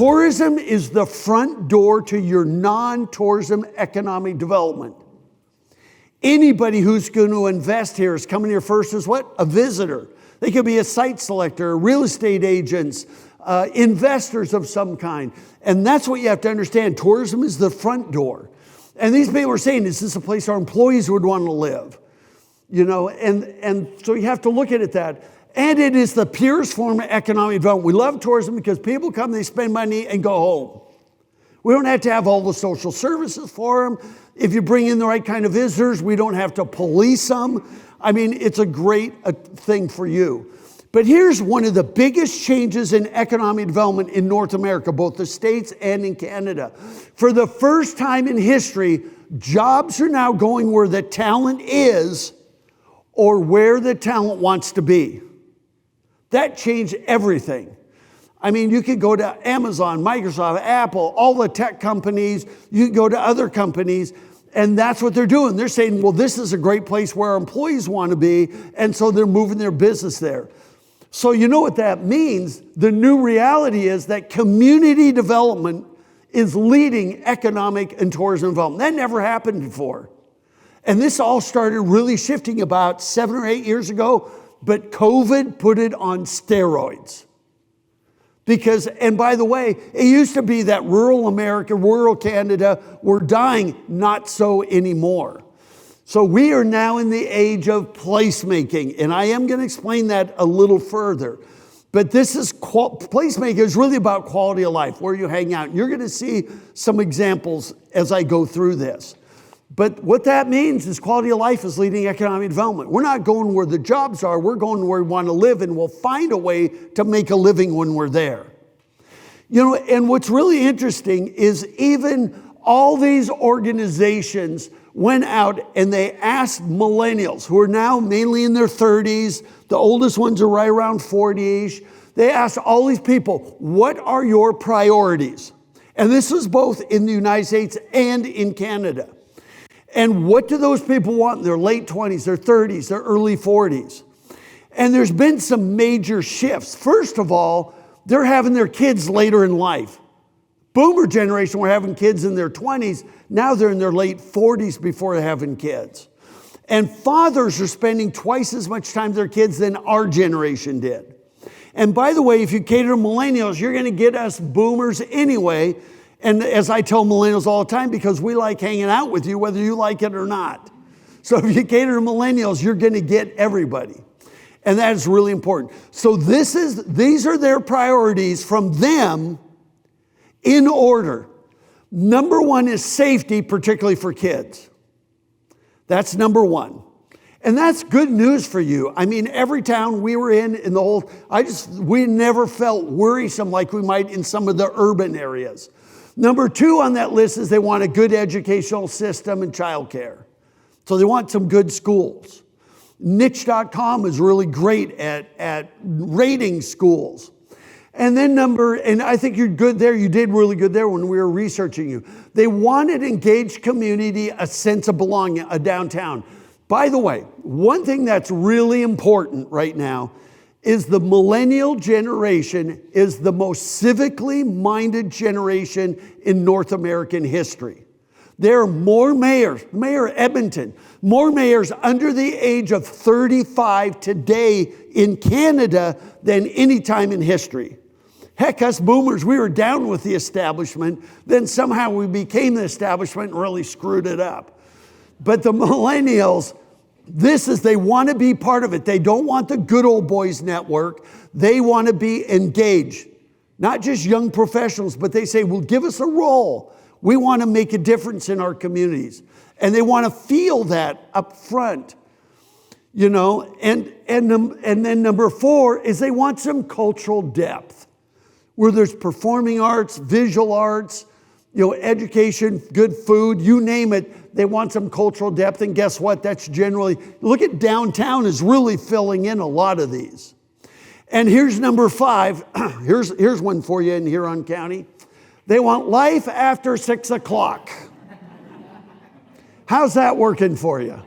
tourism is the front door to your non-tourism economic development. Anybody who's going to invest here is coming here first as what? A visitor. They could be a site selector, real estate agents, investors of some kind. And that's what you have to understand. Tourism is the front door. And these people are saying, is this a place our employees would want to live? You know, and so you have to look at it that. And it is the purest form of economic development. We love tourism because people come, they spend money and go home. We don't have to have all the social services for them. If you bring in the right kind of visitors, we don't have to police them. I mean, it's a great thing for you. But here's one of the biggest changes in economic development in North America, both the States and in Canada. For the first time in history, jobs are now going where the talent is or where the talent wants to be. That changed everything. I mean, you could go to Amazon, Microsoft, Apple, all the tech companies. You could go to other companies, and that's what they're doing. They're saying, well, this is a great place where our employees want to be, and so they're moving their business there. So you know what that means? The new reality is that community development is leading economic and tourism development. That never happened before. And this all started really shifting about 7 or 8 years ago, but COVID put it on steroids. Because, and by the way, it used to be that rural America, rural Canada were dying, not so anymore. So we are now in the age of placemaking, and I am going to explain that a little further. But this is, placemaking is really about quality of life, where you hang out. You're going to see some examples as I go through this. But what that means is quality of life is leading economic development. We're not going where the jobs are. We're going where we want to live, and we'll find a way to make a living when we're there. You know, and what's really interesting is even all these organizations went out and they asked millennials, who are now mainly in their 30s, the oldest ones are right around 40-ish. They asked all these people, what are your priorities? And this was both in the United States and in Canada. And what do those people want in their late 20s, their 30s, their early 40s? And there's been some major shifts. First of all, they're having their kids later in life. Boomer generation were having kids in their 20s. Now they're in their late 40s before they're having kids. And fathers are spending twice as much time with their kids than our generation did. And by the way, if you cater to millennials, you're going to get us boomers anyway. And as I tell millennials all the time, because we like hanging out with you, whether you like it or not. So if you cater to millennials, you're going to get everybody. And that is really important. So these are their priorities from them in order. Number one is safety, particularly for kids. That's number one. And that's good news for you. I mean, every town we were in the whole, we never felt worrisome like we might in some of the urban areas. Number two on that list is they want a good educational system and childcare. So they want some good schools. Niche.com is really great at rating schools. And then and I think you're good there. You did really good there when we were researching you. They wanted engaged community, a sense of belonging, a downtown. By the way, one thing that's really important right now is the millennial generation is the most civically minded generation in North American history. There are more mayors, Mayor Edmonton, more mayors under the age of 35 today in Canada than any time in history. Heck, us boomers, we were down with the establishment. Then somehow we became the establishment and really screwed it up. But the millennials, they want to be part of it. They don't want the good old boys network. They want to be engaged. Not just young professionals, but they say, well, give us a role. We want to make a difference in our communities. And they want to feel that up front. You know, and then number four is they want some cultural depth, where there's performing arts, visual arts, you know, education, good food, you name it. They want some cultural depth. And guess what? That's generally, look at downtown is really filling in a lot of these. And here's number five. Here's one for you in Huron County. They want life after 6 o'clock. How's that working for you?